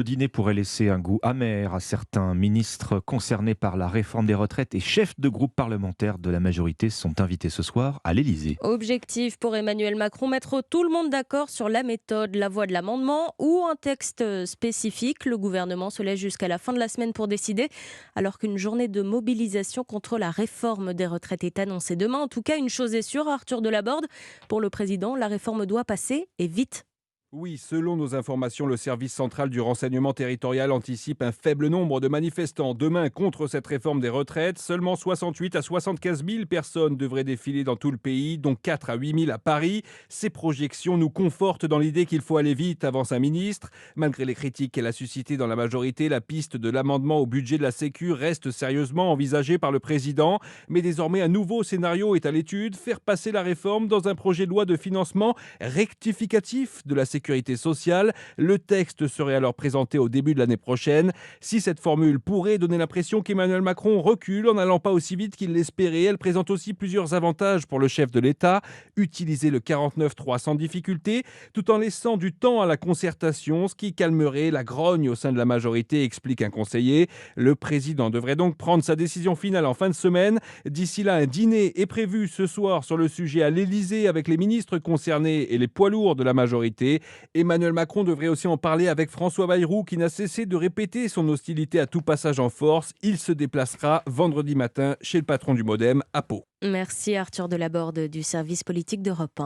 Le dîner pourrait laisser un goût amer à certains ministres concernés par la réforme des retraites et chefs de groupe parlementaires de la majorité sont invités ce soir à l'Élysée. Objectif pour Emmanuel Macron, mettre tout le monde d'accord sur la méthode, la voie de l'amendement ou un texte spécifique. Le gouvernement se laisse jusqu'à la fin de la semaine pour décider, alors qu'une journée de mobilisation contre la réforme des retraites est annoncée demain. En tout cas, une chose est sûre, Arthur Delaborde, pour le président, la réforme doit passer et vite. Oui, selon nos informations, le service central du renseignement territorial anticipe un faible nombre de manifestants demain contre cette réforme des retraites. Seulement 68 à 75 000 personnes devraient défiler dans tout le pays, dont 4 à 8 000 à Paris. Ces projections nous confortent dans l'idée qu'il faut aller vite, avance un ministre. Malgré les critiques qu'elle a suscitées dans la majorité, la piste de l'amendement au budget de la Sécu reste sérieusement envisagée par le président. Mais désormais, un nouveau scénario est à l'étude, faire passer la réforme dans un projet de loi de financement rectificatif de la sécurité sociale. Le texte serait alors présenté au début de l'année prochaine. Si cette formule pourrait donner l'impression qu'Emmanuel Macron recule en n'allant pas aussi vite qu'il l'espérait, elle présente aussi plusieurs avantages pour le chef de l'État. Utiliser le 49.3 sans difficulté, tout en laissant du temps à la concertation, ce qui calmerait la grogne au sein de la majorité, explique un conseiller. Le président devrait donc prendre sa décision finale en fin de semaine. D'ici là, un dîner est prévu ce soir sur le sujet à l'Élysée avec les ministres concernés et les poids lourds de la majorité. Emmanuel Macron devrait aussi en parler avec François Bayrou qui n'a cessé de répéter son hostilité à tout passage en force. Il se déplacera vendredi matin chez le patron du Modem à Pau. Merci Arthur Delaborde du service politique d'Europe 1.